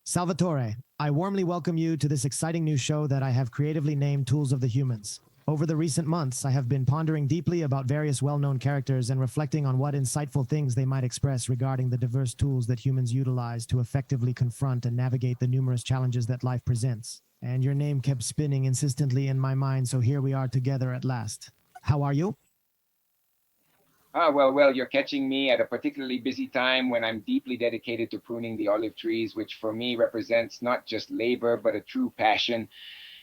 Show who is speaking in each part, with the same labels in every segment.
Speaker 1: Salvatore, I warmly welcome you to this exciting new show that I have creatively named Tools of the Humans. Over the recent months, I have been pondering deeply about various well-known characters and reflecting on what insightful things they might express regarding the diverse tools that humans utilize to effectively confront and navigate the numerous challenges that life presents. And your name kept spinning insistently in my mind, so here we are together at last. How are you?
Speaker 2: Well, you're catching me at a particularly busy time when I'm deeply dedicated to pruning the olive trees, which for me represents not just labor, but a true passion.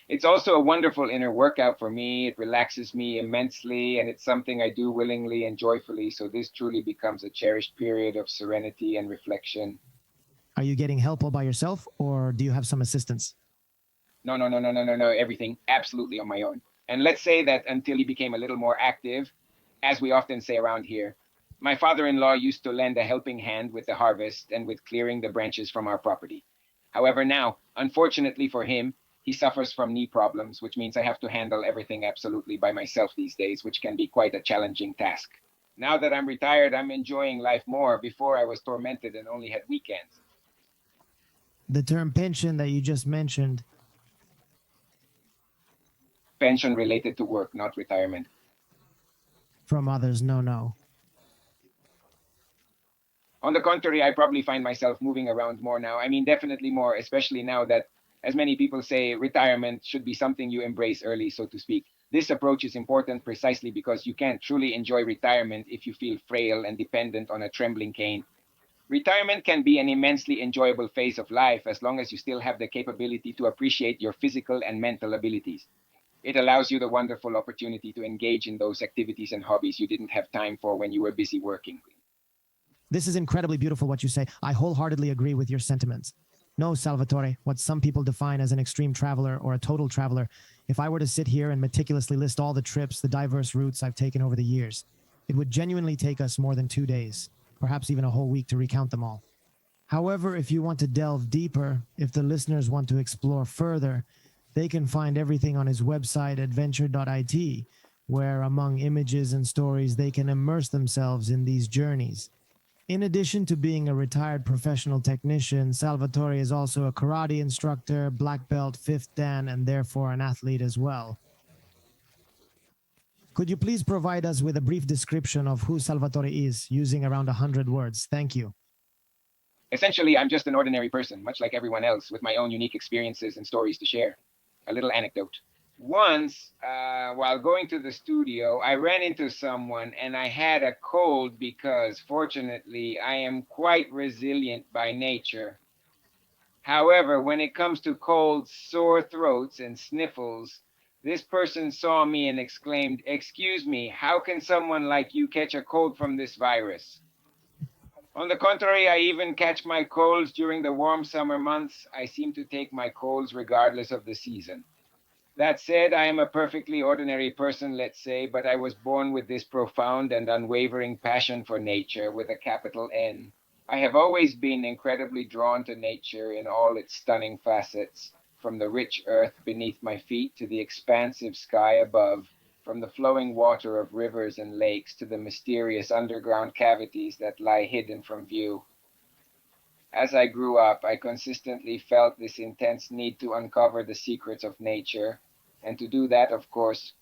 Speaker 2: It's also a wonderful inner workout for me. It relaxes me immensely, and it's something I do willingly and joyfully. So this truly becomes a cherished period of serenity and reflection.
Speaker 1: Are you getting help all by yourself, or do you have some assistance?
Speaker 2: No, no, no, no, no, no, no, everything absolutely on my own. And let's say that until he became a little more active, as we often say around here, my father in law used to lend a helping hand with the harvest and with clearing the branches from our property. However, now, unfortunately for him, he suffers from knee problems, which means I have to handle everything absolutely by myself these days, which can be quite a challenging task. Now that I'm retired, I'm enjoying life more. Before, I was tormented and only had weekends.
Speaker 1: The term pension that you just mentioned.
Speaker 2: Pension related to work, not retirement.
Speaker 1: From others, no.
Speaker 2: On the contrary, I probably find myself moving around more now. I mean, definitely more, especially now that, as many people say, retirement should be something you embrace early, so to speak. This approach is important precisely because you can't truly enjoy retirement if you feel frail and dependent on a trembling cane. Retirement can be an immensely enjoyable phase of life as long as you still have the capability to appreciate your physical and mental abilities. It allows you the wonderful opportunity to engage in those activities and hobbies you didn't have time for when you were busy working.
Speaker 1: This is incredibly beautiful what you say. I wholeheartedly agree with your sentiments. No, Salvatore, what some people define as an extreme traveler or a total traveler, if I were to sit here and meticulously list all the trips, the diverse routes I've taken over the years, it would genuinely take us more than 2 days, perhaps even a whole week to recount them all. However, if you want to delve deeper, if the listeners want to explore further, they can find everything on his website, adventure.it, where among images and stories they can immerse themselves in these journeys. In addition to being a retired professional technician, Salvatore is also a karate instructor, black belt, fifth dan, and therefore an athlete as well. Could you please provide us with a brief description of who Salvatore is, using around 100 words? Thank you.
Speaker 2: Essentially, I'm just an ordinary person, much like everyone else, with my own unique experiences and stories to share. A little anecdote. Once, while going to the studio, I ran into someone and I had a cold because, fortunately, I am quite resilient by nature. However, when it comes to colds, sore throats, and sniffles, this person saw me and exclaimed, "Excuse me, how can someone like you catch a cold from this virus?" On the contrary, I even catch my colds during the warm summer months. I seem to take my colds regardless of the season. That said, I am a perfectly ordinary person, let's say, but I was born with this profound and unwavering passion for nature with a capital N. I have always been incredibly drawn to nature in all its stunning facets, from the rich earth beneath my feet to the expansive sky above, from the flowing water of rivers and lakes to the mysterious underground cavities that lie hidden from view. As I grew up, I consistently felt this intense need to uncover the secrets of nature, and to do that, of course,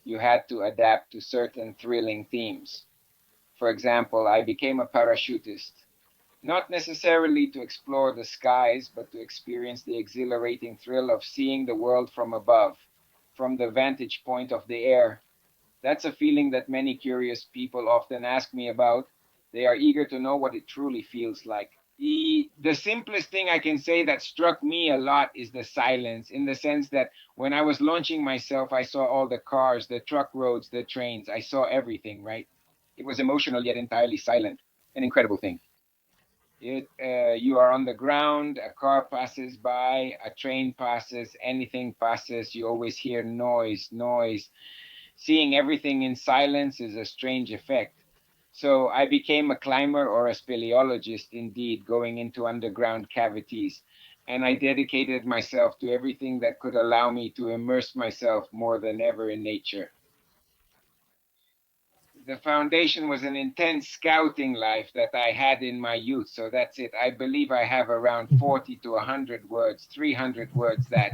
Speaker 2: you had to adapt to certain thrilling themes. For example, I became a parachutist, not necessarily to explore the skies, but to experience the exhilarating thrill of seeing the world from above, from the vantage point of the air. That's a feeling that many curious people often ask me about. They are eager to know what it truly feels like. The simplest thing I can say that struck me a lot is the silence, in the sense that when I was launching myself, I saw all the cars, the truck roads, the trains. I saw everything, right? It was emotional yet entirely silent. An incredible thing. You are on the ground, a car passes by, a train passes, anything passes, you always hear noise. Seeing everything in silence is a strange effect. So I became a climber or a speleologist, indeed, going into underground cavities. And I dedicated myself to everything that could allow me to immerse myself more than ever in nature. The foundation was an intense scouting life that I had in my youth. So that's it. I believe I have around 40 to 100 words, 300 words that.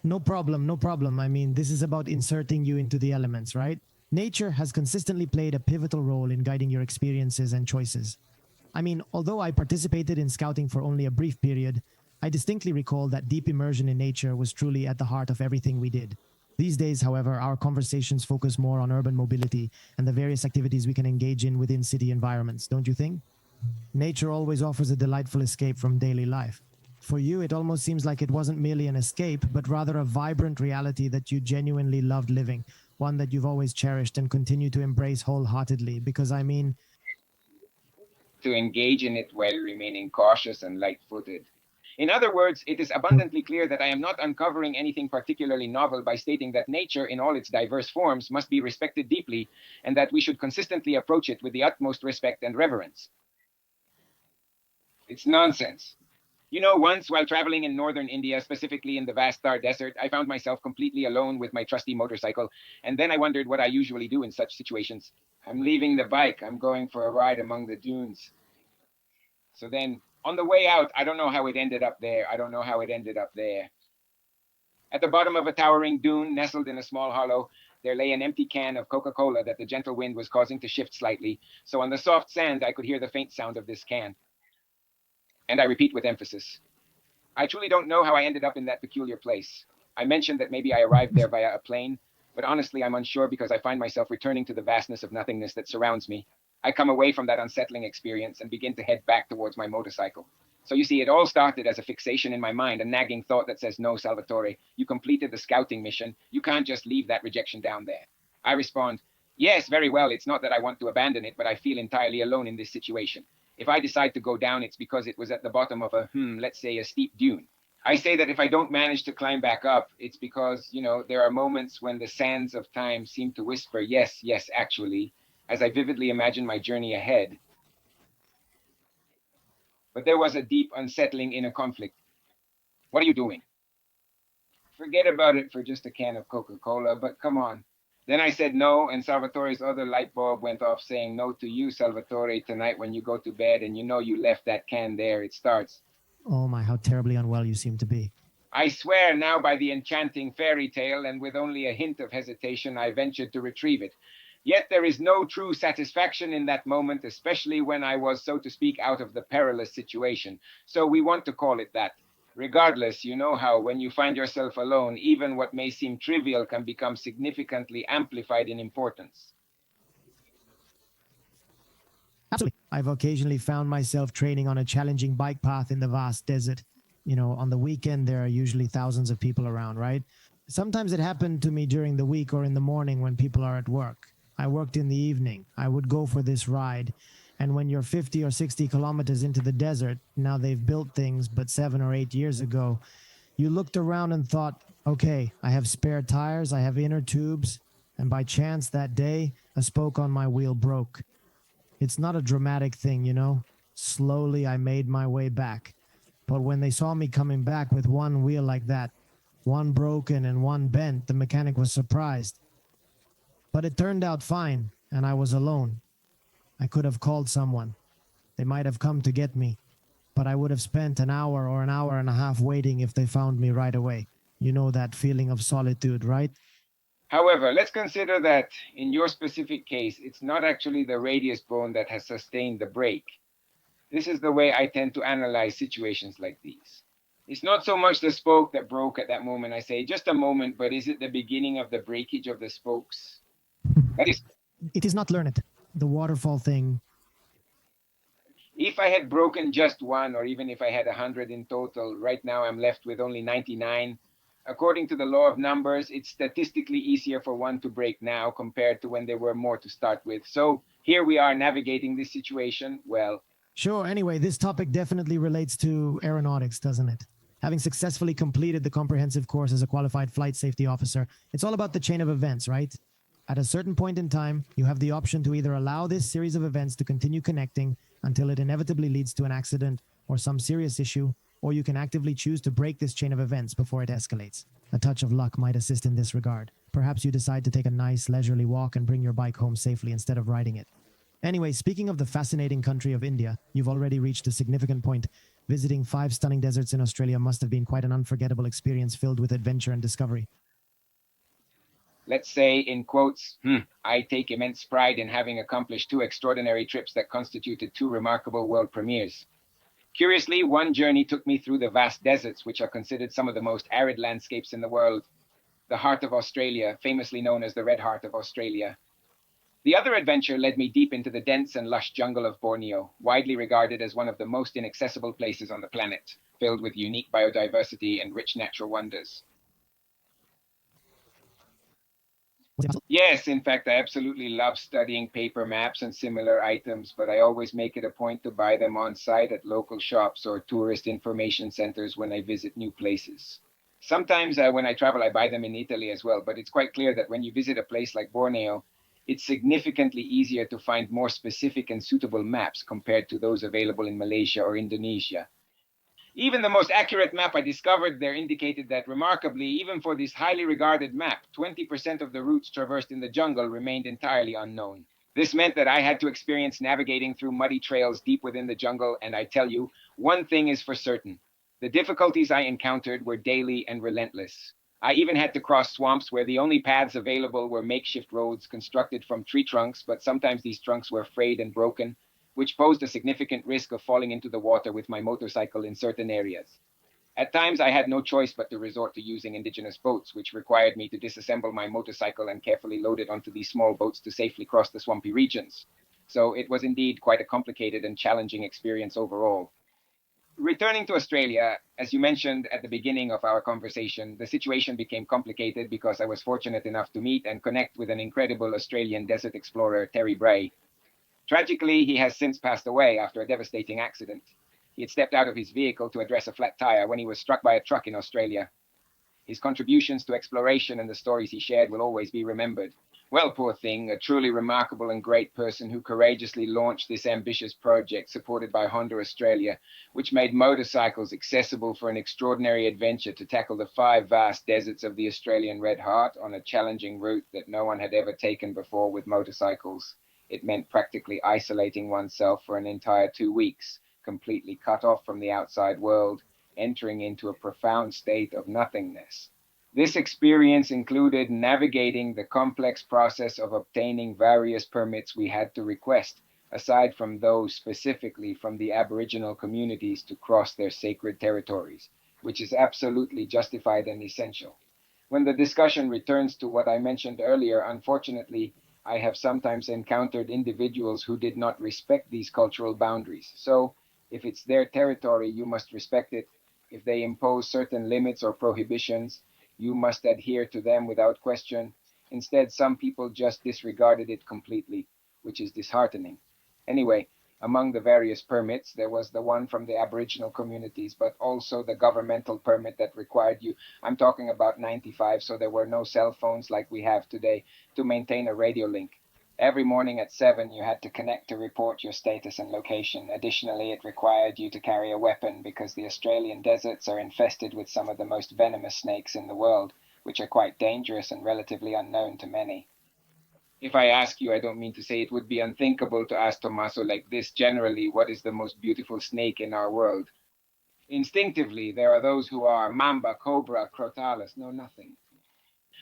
Speaker 1: No problem, no problem. I mean, this is about inserting you into the elements, right? Nature has consistently played a pivotal role in guiding your experiences and choices. I mean, although I participated in scouting for only a brief period, I distinctly recall that deep immersion in nature was truly at the heart of everything we did. These days, however, our conversations focus more on urban mobility and the various activities we can engage in within city environments, don't you think? Nature always offers a delightful escape from daily life. For you, it almost seems like it wasn't merely an escape, but rather a vibrant reality that you genuinely loved living, one that you've always cherished and continue to embrace wholeheartedly. Because, I mean,
Speaker 2: To engage in it while remaining cautious and light footed. In other words, it is abundantly clear that I am not uncovering anything particularly novel by stating that nature in all its diverse forms must be respected deeply and that we should consistently approach it with the utmost respect and reverence. It's nonsense. You know, once while traveling in northern India, specifically in the vast Thar Desert, I found myself completely alone with my trusty motorcycle, and then I wondered what I usually do in such situations. I'm leaving the bike. I'm going for a ride among the dunes. So then on the way out, I don't know how it ended up there. I don't know how it ended up there. At the bottom of a towering dune, nestled in a small hollow, there lay an empty can of Coca-Cola that the gentle wind was causing to shift slightly. So on the soft sand, I could hear the faint sound of this can. And I repeat with emphasis, I truly don't know how I ended up in that peculiar place. I mentioned that maybe I arrived there via a plane, but honestly, I'm unsure because I find myself returning to the vastness of nothingness that surrounds me. I come away from that unsettling experience and begin to head back towards my motorcycle. So you see, it all started as a fixation in my mind, a nagging thought that says, no, Salvatore, you completed the scouting mission. You can't just leave that rejection down there. I respond, yes, very well. It's not that I want to abandon it, but I feel entirely alone in this situation. If I decide to go down, it's because it was at the bottom of a, let's say a steep dune. I say that if I don't manage to climb back up, it's because, there are moments when the sands of time seem to whisper, yes, yes, actually, as I vividly imagine my journey ahead. But there was a deep, unsettling inner conflict. What are you doing? Forget about it for just a can of Coca-Cola, but come on. Then I said no, and Salvatore's other light bulb went off saying no to you, Salvatore, tonight when you go to bed and you left that can there. It starts.
Speaker 1: oh my, how terribly unwell you seem to be.
Speaker 2: I swear now by the enchanting fairy tale, and with only a hint of hesitation, I ventured to retrieve it. Yet there is no true satisfaction in that moment, especially when I was, so to speak, out of the perilous situation. So we want to call it that. Regardless, you know how when you find yourself alone, even what may seem trivial can become significantly amplified in importance.
Speaker 1: Absolutely. I've occasionally found myself training on a challenging bike path in the vast desert. On the weekend, there are usually thousands of people around, right? Sometimes it happened to me during the week or in the morning when people are at work. I worked in the evening. I would go for this ride. And when you're 50 or 60 kilometers into the desert, now they've built things, but 7 or 8 years ago, you looked around and thought, okay, I have spare tires, I have inner tubes, and by chance that day, a spoke on my wheel broke. It's not a dramatic thing. Slowly I made my way back. But when they saw me coming back with one wheel like that, one broken and one bent, the mechanic was surprised. But it turned out fine, and I was alone. I could have called someone. They might have come to get me, but I would have spent an hour or an hour and a half waiting if they found me right away. You know that feeling of solitude, right?
Speaker 2: However, let's consider that in your specific case, it's not actually the radius bone that has sustained the break. This is the way I tend to analyze situations like these. It's not so much the spoke that broke at that moment, I say, just a moment, but is it the beginning of the breakage of the spokes? That is,
Speaker 1: It is not learned. The waterfall thing.
Speaker 2: if I had broken just one, or even if I had 100 in total, right now I'm left with only 99. According to the law of numbers, it's statistically easier for one to break now compared to when there were more to start with. So here we are navigating this situation well.
Speaker 1: Sure, anyway, this topic definitely relates to aeronautics, doesn't it? Having successfully completed the comprehensive course as a qualified flight safety officer, it's all about the chain of events, right? At a certain point in time, you have the option to either allow this series of events to continue connecting until it inevitably leads to an accident or some serious issue, or you can actively choose to break this chain of events before it escalates. A touch of luck might assist in this regard. Perhaps you decide to take a nice leisurely walk and bring your bike home safely instead of riding it. Anyway, speaking of the fascinating country of India, you've already reached a significant point. Visiting 5 stunning deserts in Australia must have been quite an unforgettable experience filled with adventure and discovery.
Speaker 2: Let's say, in quotes, I take immense pride in having accomplished 2 extraordinary trips that constituted 2 remarkable world premieres. Curiously, one journey took me through the vast deserts, which are considered some of the most arid landscapes in the world, the heart of Australia, famously known as the Red Heart of Australia. The other adventure led me deep into the dense and lush jungle of Borneo, widely regarded as one of the most inaccessible places on the planet, filled with unique biodiversity and rich natural wonders. Yes, in fact, I absolutely love studying paper maps and similar items, but I always make it a point to buy them on site at local shops or tourist information centers when I visit new places. Sometimes when I travel, I buy them in Italy as well, but it's quite clear that when you visit a place like Borneo, it's significantly easier to find more specific and suitable maps compared to those available in Malaysia or Indonesia. Even the most accurate map I discovered there indicated that, remarkably, even for this highly regarded map, 20% of the routes traversed in the jungle remained entirely unknown. This meant that I had to experience navigating through muddy trails deep within the jungle, and I tell you, one thing is for certain. The difficulties I encountered were daily and relentless. I even had to cross swamps where the only paths available were makeshift roads constructed from tree trunks, but sometimes these trunks were frayed and broken, which posed a significant risk of falling into the water with my motorcycle in certain areas. At times, I had no choice but to resort to using indigenous boats, which required me to disassemble my motorcycle and carefully load it onto these small boats to safely cross the swampy regions. So it was indeed quite a complicated and challenging experience overall. Returning to Australia, as you mentioned at the beginning of our conversation, the situation became complicated because I was fortunate enough to meet and connect with an incredible Australian desert explorer, Terry Bray. Tragically, he has since passed away after a devastating accident. He had stepped out of his vehicle to address a flat tire when he was struck by a truck in Australia. His contributions to exploration and the stories he shared will always be remembered. Well, poor thing, a truly remarkable and great person who courageously launched this ambitious project supported by Honda Australia, which made motorcycles accessible for an extraordinary adventure to tackle the 5 vast deserts of the Australian Red Heart on a challenging route that no one had ever taken before with motorcycles. It meant practically isolating oneself for an entire 2 weeks, completely cut off from the outside world, entering into a profound state of nothingness. This experience included navigating the complex process of obtaining various permits we had to request, aside from those specifically from the Aboriginal communities to cross their sacred territories, which is absolutely justified and essential. When the discussion returns to what I mentioned earlier, unfortunately, I have sometimes encountered individuals who did not respect these cultural boundaries. So, if it's their territory, you must respect it. If they impose certain limits or prohibitions, you must adhere to them without question. Instead, some people just disregarded it completely, which is disheartening. Anyway, among the various permits, there was the one from the Aboriginal communities, but also the governmental permit that required you. I'm talking about 95, so there were no cell phones like we have today to maintain a radio link. Every morning at 7, you had to connect to report your status and location. Additionally, it required you to carry a weapon because the Australian deserts are infested with some of the most venomous snakes in the world, which are quite dangerous and relatively unknown to many. If I ask you, I don't mean to say it would be unthinkable to ask Tommaso like this generally, what is the most beautiful snake in our world? Instinctively, there are those who are mamba, cobra, crotalus, no, nothing.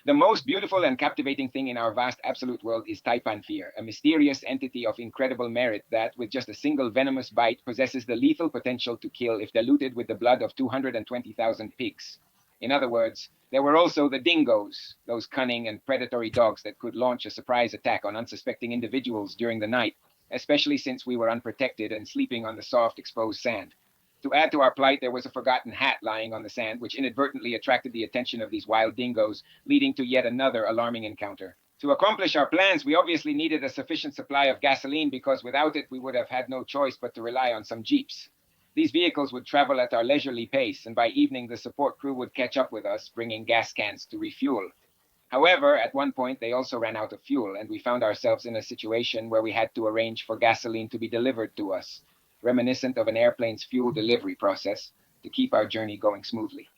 Speaker 2: The most beautiful and captivating thing in our vast absolute world is Taipanfir, a mysterious entity of incredible merit that, with just a single venomous bite, possesses the lethal potential to kill if diluted with the blood of 220,000 pigs. In other words, there were also the dingoes, those cunning and predatory dogs that could launch a surprise attack on unsuspecting individuals during the night, especially since we were unprotected and sleeping on the soft, exposed sand. To add to our plight, there was a forgotten hat lying on the sand, which inadvertently attracted the attention of these wild dingoes, leading to yet another alarming encounter. To accomplish our plans, we obviously needed a sufficient supply of gasoline because without it, we would have had no choice but to rely on some jeeps. These vehicles would travel at our leisurely pace, and by evening, the support crew would catch up with us, bringing gas cans to refuel. However, at one point, they also ran out of fuel, and we found ourselves in a situation where we had to arrange for gasoline to be delivered to us, reminiscent of an airplane's fuel delivery process, to keep our journey going smoothly.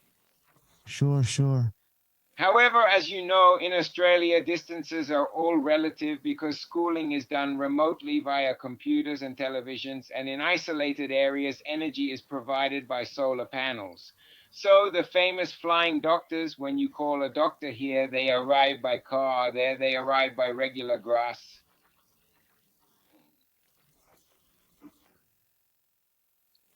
Speaker 1: Sure, sure.
Speaker 2: However, as you know, in Australia, distances are all relative because schooling is done remotely via computers and televisions, and in isolated areas, energy is provided by solar panels. So the famous flying doctors, when you call a doctor here, they arrive by car, there they arrive by regular grass.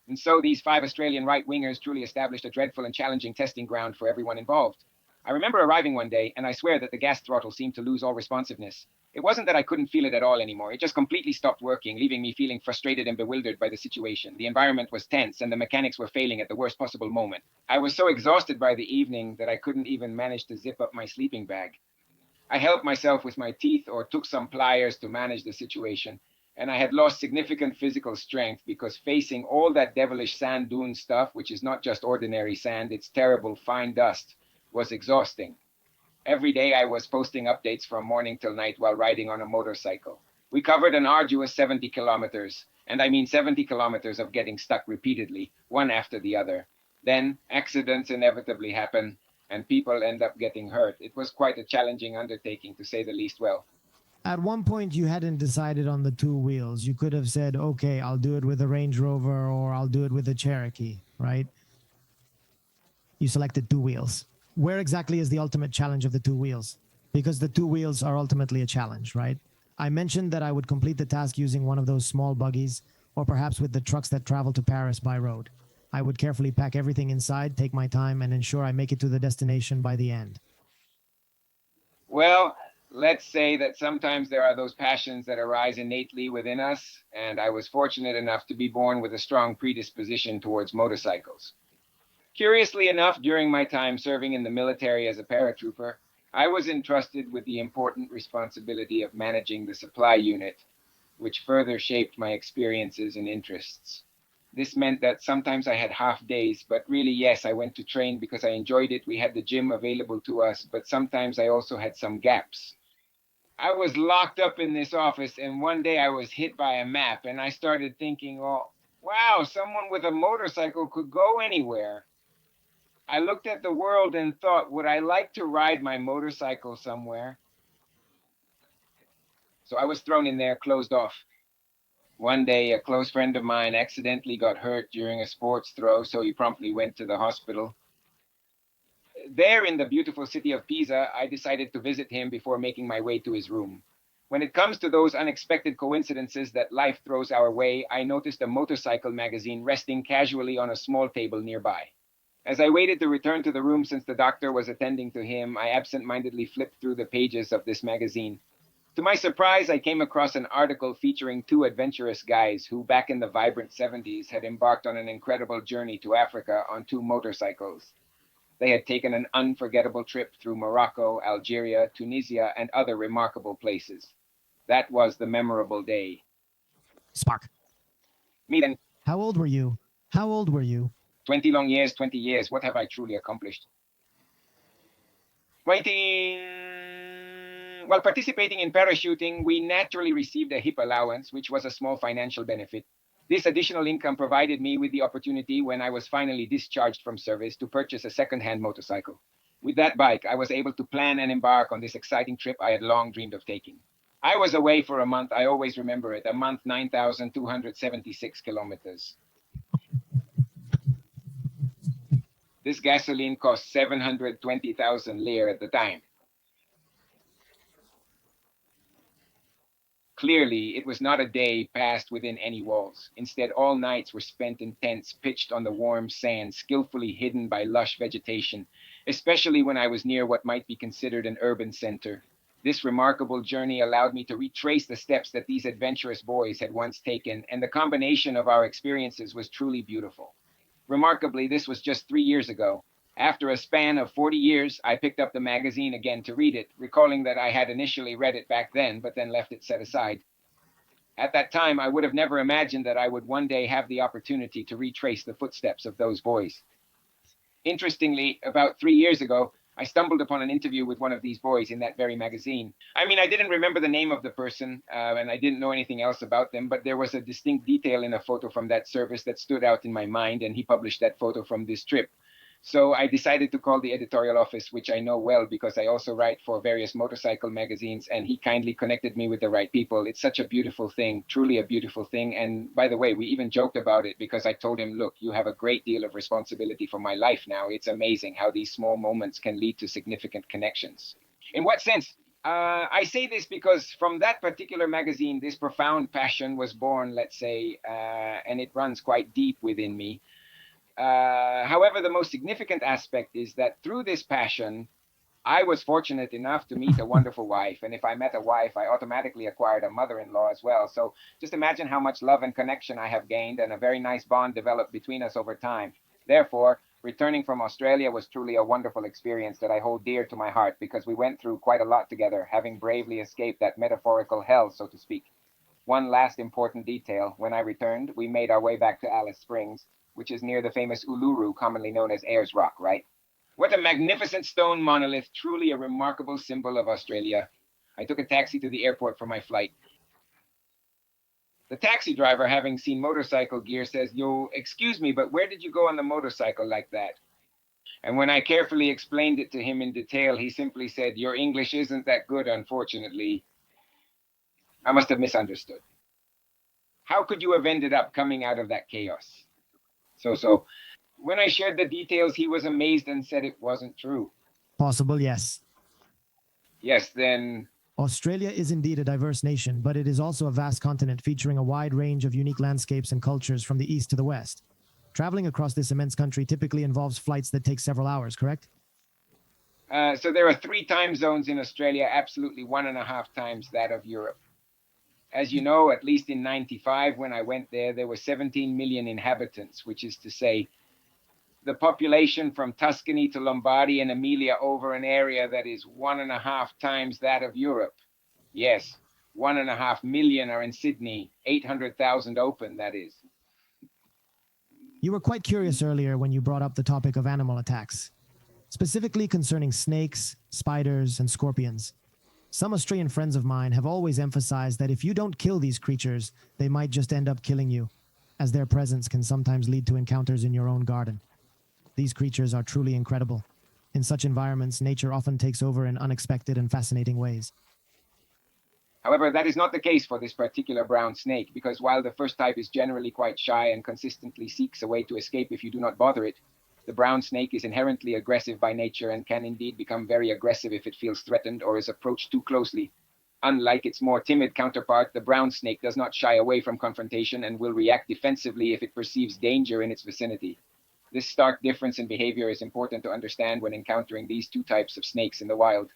Speaker 2: And so these five Australian right-wingers truly established a dreadful and challenging testing ground for everyone involved. I remember arriving one day, and I swear that the gas throttle seemed to lose all responsiveness. It wasn't that I couldn't feel it at all anymore. It just completely stopped working, leaving me feeling frustrated and bewildered by the situation. The environment was tense, and the mechanics were failing at the worst possible moment. I was so exhausted by the evening that I couldn't even manage to zip up my sleeping bag. I helped myself with my teeth or took some pliers to manage the situation, and I had lost significant physical strength because facing all that devilish sand dune stuff, which is not just ordinary sand, it's terrible fine dust, was exhausting. Every day I was posting updates from morning till night while riding on a motorcycle. We covered an arduous 70 kilometers, and I mean 70 kilometers of getting stuck repeatedly, one after the other. Then accidents inevitably happen, and people end up getting hurt. It was quite a challenging undertaking, to say the least. Well,
Speaker 1: At one point, you hadn't decided on the two wheels. You could have said, okay, I'll do it with a Range Rover or I'll do it with a Cherokee, right? You selected two wheels. Where exactly is the ultimate challenge of the two wheels? Because the two wheels are ultimately a challenge, right? I mentioned that I would complete the task using one of those small buggies, or perhaps with the trucks that travel to Paris by road. I would carefully pack everything inside, take my time, and ensure I make it to the destination by the end.
Speaker 2: well, let's say that sometimes there are those passions that arise innately within us, and I was fortunate enough to be born with a strong predisposition towards motorcycles. Curiously enough, during my time serving in the military as a paratrooper, I was entrusted with the important responsibility of managing the supply unit, which further shaped my experiences and interests. This meant that sometimes I had half days, but really, yes, I went to train because I enjoyed it. We had the gym available to us, but sometimes I also had some gaps. I was locked up in this office, and one day I was hit by a map, and I started thinking, oh, wow, someone with a motorcycle could go anywhere. I looked at the world and thought, would I like to ride my motorcycle somewhere? So I was thrown in there, closed off. One day, a close friend of mine accidentally got hurt during a sports throw, so he promptly went to the hospital. There in the beautiful city of Pisa, I decided to visit him before making my way to his room. When it comes to those unexpected coincidences that life throws our way, I noticed a motorcycle magazine resting casually on a small table nearby. As I waited to return to the room since the doctor was attending to him, I absent-mindedly flipped through the pages of this magazine. To my surprise, I came across an article featuring two adventurous guys who, back in the vibrant 70s, had embarked on an incredible journey to Africa on two motorcycles. They had taken an unforgettable trip through Morocco, Algeria, Tunisia, and other remarkable places. That was the memorable day.
Speaker 1: Spark.
Speaker 2: Me then,
Speaker 1: How old were you? How old were you?
Speaker 2: 20 long years, 20 years, what have I truly accomplished? Waiting. While participating in parachuting, we naturally received a HIP allowance, which was a small financial benefit. This additional income provided me with the opportunity, when I was finally discharged from service, to purchase a second-hand motorcycle. With that bike, I was able to plan and embark on this exciting trip I had long dreamed of taking. I was away for a month. I always remember it. A month, 9,276 kilometers. This gasoline cost 720,000 lire at the time. Clearly, it was not a day passed within any walls. Instead, all nights were spent in tents pitched on the warm sand, skillfully hidden by lush vegetation, especially when I was near what might be considered an urban center. This remarkable journey allowed me to retrace the steps that these adventurous boys had once taken, and the combination of our experiences was truly beautiful. Remarkably, this was just 3 years ago. After a span of 40 years, I picked up the magazine again to read it, recalling that I had initially read it back then, but then left it set aside. At that time, I would have never imagined that I would one day have the opportunity to retrace the footsteps of those boys. Interestingly, about 3 years ago, I stumbled upon an interview with one of these boys in that very magazine. I mean, I didn't remember the name of the person, and I didn't know anything else about them, but there was a distinct detail in a photo from that service that stood out in my mind, and he published that photo from this trip. So I decided to call the editorial office, which I know well because I also write for various motorcycle magazines, and he kindly connected me with the right people. It's such a beautiful thing, truly a beautiful thing. And by the way, we even joked about it because I told him, look, you have a great deal of responsibility for my life now. It's amazing how these small moments can lead to significant connections. In what sense? I say this because from that particular magazine, this profound passion was born, let's say, and it runs quite deep within me. However, the most significant aspect is that through this passion, I was fortunate enough to meet a wonderful wife. And if I met a wife, I automatically acquired a mother in law as well. So just imagine how much love and connection I have gained, and a very nice bond developed between us over time. Therefore, returning from Australia was truly a wonderful experience that I hold dear to my heart because we went through quite a lot together, having bravely escaped that metaphorical hell, so to speak. One last important detail: when I returned, we made our way back to Alice Springs, which is near the famous Uluru, commonly known as Ayers Rock, right? What a magnificent stone monolith, truly a remarkable symbol of Australia. I took a taxi to the airport for my flight. The taxi driver, having seen motorcycle gear, says, "Yo, excuse me, but where did you go on the motorcycle like that?" And when I carefully explained it to him in detail, he simply said, "Your English isn't that good, unfortunately." I must have misunderstood. How could you have ended up coming out of that chaos? So, when I shared the details, he was amazed and said it wasn't true.
Speaker 1: Possible, yes.
Speaker 2: Yes, then
Speaker 1: Australia is indeed a diverse nation, but it is also a vast continent featuring a wide range of unique landscapes and cultures from the east to the west. Traveling across this immense country typically involves flights that take several hours, correct?
Speaker 2: so there are 3 time zones in Australia, absolutely 1.5 times that of Europe. As you know, at least in 95, when I went there, there were 17 million inhabitants, which is to say, the population from Tuscany to Lombardy and Emilia over an area that is 1.5 times that of Europe. Yes, 1.5 million are in Sydney, 800,000 open, that is.
Speaker 1: You were quite curious earlier when you brought up the topic of animal attacks, specifically concerning snakes, spiders, and scorpions. Some Australian friends of mine have always emphasized that if you don't kill these creatures, they might just end up killing you, as their presence can sometimes lead to encounters in your own garden. These creatures are truly incredible. In such environments, nature often takes over in unexpected and fascinating ways.
Speaker 2: However, that is not the case for this particular brown snake, because while the first type is generally quite shy and consistently seeks a way to escape if you do not bother it, the brown snake is inherently aggressive by nature and can indeed become very aggressive if it feels threatened or is approached too closely. Unlike its more timid counterpart, the brown snake does not shy away from confrontation and will react defensively if it perceives danger in its vicinity. This stark difference in behavior is important to understand when encountering these 2 types of snakes in the wild.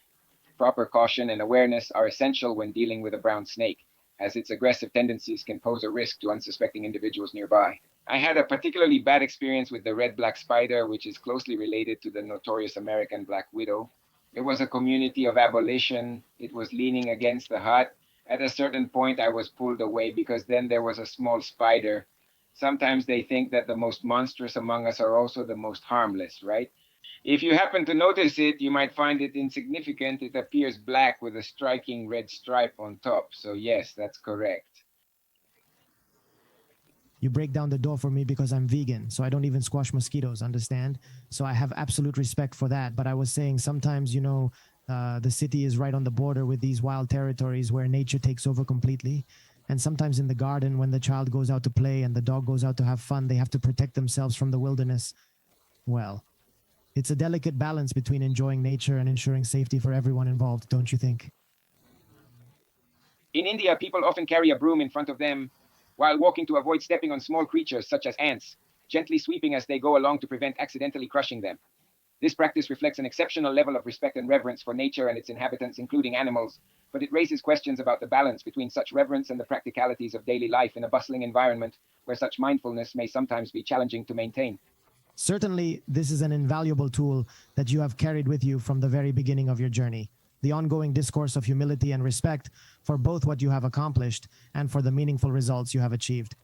Speaker 2: Proper caution and awareness are essential when dealing with a brown snake, as its aggressive tendencies can pose a risk to unsuspecting individuals nearby. I had a particularly bad experience with the red-black spider, which is closely related to the notorious American black widow. It was a community of abolition. It was leaning against the hut. At a certain point, I was pulled away because then there was a small spider. Sometimes they think that the most monstrous among us are also the most harmless, right? If you happen to notice it, you might find it insignificant. It appears black with a striking red stripe on top. So yes, that's correct.
Speaker 1: You break down the door for me because I'm vegan, so I don't even squash mosquitoes, understand? So I have absolute respect for that. But I was saying sometimes, the city is right on the border with these wild territories where nature takes over completely. And sometimes in the garden, when the child goes out to play and the dog goes out to have fun, they have to protect themselves from the wilderness. Well, it's a delicate balance between enjoying nature and ensuring safety for everyone involved, don't you think?
Speaker 2: In India, people often carry a broom in front of them while walking to avoid stepping on small creatures such as ants, gently sweeping as they go along to prevent accidentally crushing them. This practice reflects an exceptional level of respect and reverence for nature and its inhabitants, including animals, but it raises questions about the balance between such reverence and the practicalities of daily life in a bustling environment where such mindfulness may sometimes be challenging to maintain.
Speaker 1: Certainly, this is an invaluable tool that you have carried with you from the very beginning of your journey. The ongoing discourse of humility and respect for both what you have accomplished and for the meaningful results you have achieved.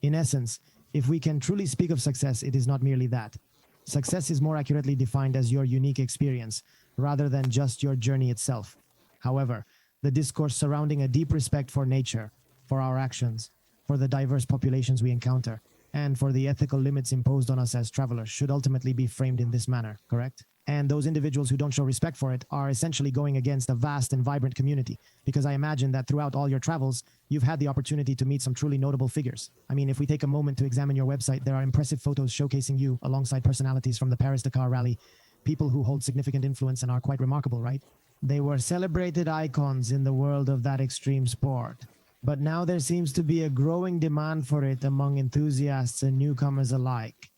Speaker 1: In essence, if we can truly speak of success, it is not merely that. Success is more accurately defined as your unique experience, rather than just your journey itself. However, the discourse surrounding a deep respect for nature, for our actions, for the diverse populations we encounter, and for the ethical limits imposed on us as travelers should ultimately be framed in this manner, correct? And those individuals who don't show respect for it are essentially going against a vast and vibrant community, because I imagine that throughout all your travels, you've had the opportunity to meet some truly notable figures. I mean, if we take a moment to examine your website, there are impressive photos showcasing you alongside personalities from the Paris-Dakar Rally, people who hold significant influence and are quite remarkable, right? They were celebrated icons in the world of that extreme sport. But now there seems to be a growing demand for it among enthusiasts and newcomers alike.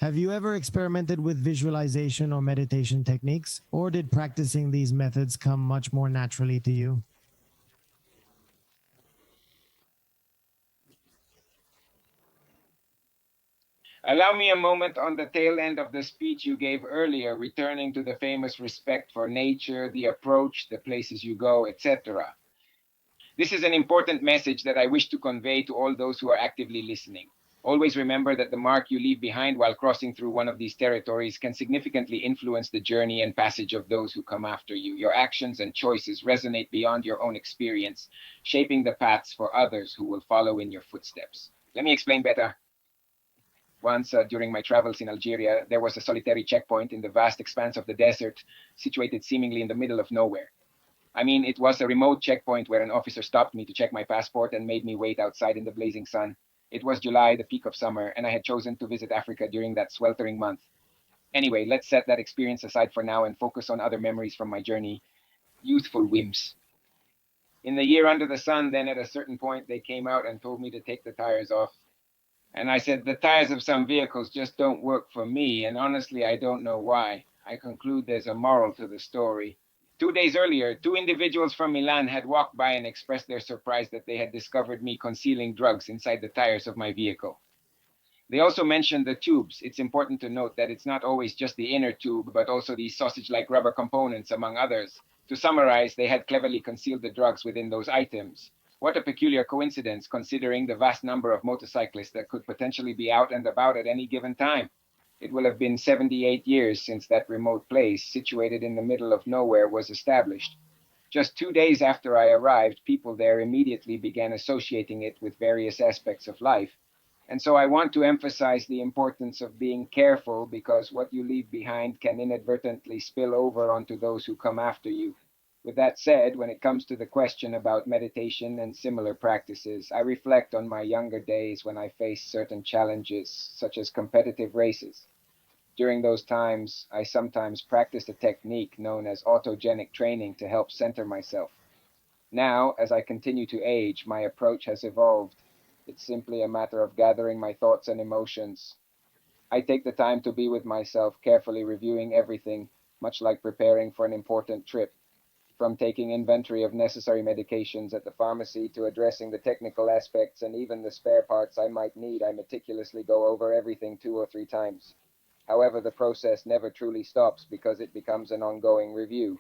Speaker 1: Have you ever experimented with visualization or meditation techniques, or did practicing these methods come much more naturally to you?
Speaker 2: Allow me a moment on the tail end of the speech you gave earlier, returning to the famous respect for nature, the approach, the places you go, etc. This is an important message that I wish to convey to all those who are actively listening. Always remember that the mark you leave behind while crossing through one of these territories can significantly influence the journey and passage of those who come after you. Your actions and choices resonate beyond your own experience, shaping the paths for others who will follow in your footsteps. Let me explain better. Once, during my travels in Algeria, there was a solitary checkpoint in the vast expanse of the desert, situated seemingly in the middle of nowhere. I mean, it was a remote checkpoint where an officer stopped me to check my passport and made me wait outside in the blazing sun. It was July, the peak of summer, and I had chosen to visit Africa during that sweltering month. Anyway, let's set that experience aside for now and focus on other memories from my journey. Youthful whims. In the year under the sun, then at a certain point, they came out and told me to take the tires off. And I said, the tires of some vehicles just don't work for me, and honestly, I don't know why. I conclude there's a moral to the story. 2 days earlier, two individuals from Milan had walked by and expressed their surprise that they had discovered me concealing drugs inside the tires of my vehicle. They also mentioned the tubes. It's important to note that it's not always just the inner tube, but also the sausage-like rubber components, among others. To summarize, they had cleverly concealed the drugs within those items. What a peculiar coincidence, considering the vast number of motorcyclists that could potentially be out and about at any given time. It will have been 78 years since that remote place, situated in the middle of nowhere, was established. Just 2 days after I arrived, people there immediately began associating it with various aspects of life. And so I want to emphasize the importance of being careful, because what you leave behind can inadvertently spill over onto those who come after you. With that said, when it comes to the question about meditation and similar practices, I reflect on my younger days when I faced certain challenges, such as competitive races. During those times, I sometimes practiced a technique known as autogenic training to help center myself. Now, as I continue to age, my approach has evolved. It's simply a matter of gathering my thoughts and emotions. I take the time to be with myself, carefully reviewing everything, much like preparing for an important trip. From taking inventory of necessary medications at the pharmacy to addressing the technical aspects and even the spare parts I might need, I meticulously go over everything 2 or 3 times. However, the process never truly stops because it becomes an ongoing review.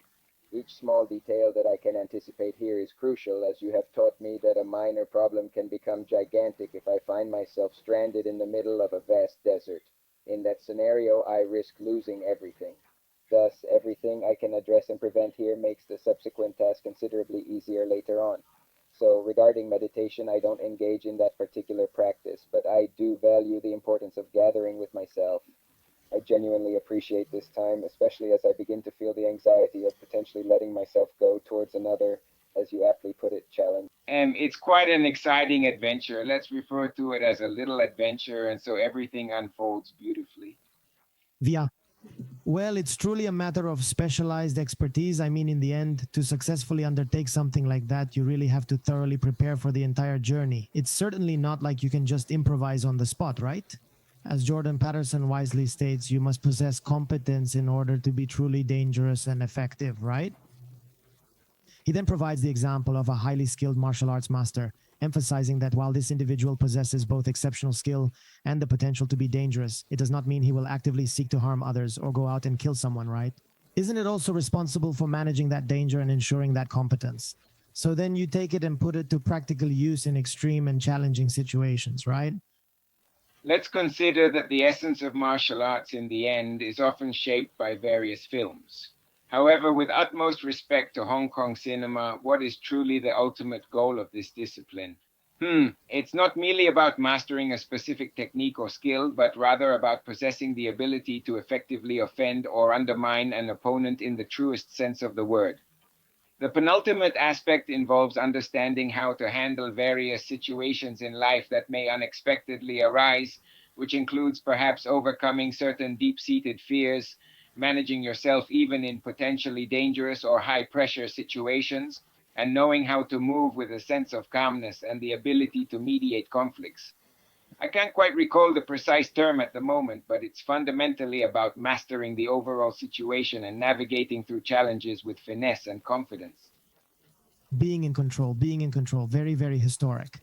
Speaker 2: Each small detail that I can anticipate here is crucial, as you have taught me that a minor problem can become gigantic if I find myself stranded in the middle of a vast desert. In that scenario, I risk losing everything. Thus, everything I can address and prevent here makes the subsequent task considerably easier later on. So, regarding meditation, I don't engage in that particular practice, but I do value the importance of gathering with myself. I genuinely appreciate this time, especially as I begin to feel the anxiety of potentially letting myself go towards another, as you aptly put it, challenge. And it's quite an exciting adventure. Let's refer to it as a little adventure, and so everything unfolds beautifully.
Speaker 1: Via. Well, it's truly a matter of specialized expertise. I mean, in the end, to successfully undertake something like that, you really have to thoroughly prepare for the entire journey. It's certainly not like you can just improvise on the spot, right? As Jordan Patterson wisely states, you must possess competence in order to be truly dangerous and effective, right? He then provides the example of a highly skilled martial arts master, emphasizing that while this individual possesses both exceptional skill and the potential to be dangerous, it does not mean he will actively seek to harm others or go out and kill someone, right? Isn't it also responsible for managing that danger and ensuring that competence? So then you take it and put it to practical use in extreme and challenging situations, right?
Speaker 2: Let's consider that the essence of martial arts in the end is often shaped by various films. However, with utmost respect to Hong Kong cinema, what is truly the ultimate goal of this discipline? It's not merely about mastering a specific technique or skill, but rather about possessing the ability to effectively offend or undermine an opponent in the truest sense of the word. The penultimate aspect involves understanding how to handle various situations in life that may unexpectedly arise, which includes perhaps overcoming certain deep seated fears, managing yourself even in potentially dangerous or high pressure situations, and knowing how to move with a sense of calmness and the ability to mediate conflicts. I can't quite recall the precise term at the moment, but it's fundamentally about mastering the overall situation and navigating through challenges with finesse and confidence.
Speaker 1: Being in control, being in control. Very, very historic.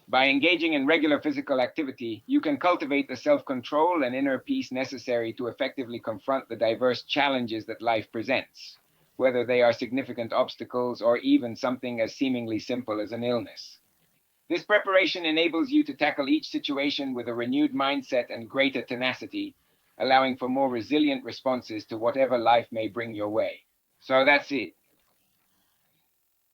Speaker 2: By engaging in regular physical activity, you can cultivate the self control and inner peace necessary to effectively confront the diverse challenges that life presents, whether they are significant obstacles or even something as seemingly simple as an illness. This preparation enables you to tackle each situation with a renewed mindset and greater tenacity, allowing for more resilient responses to whatever life may bring your way. So that's it.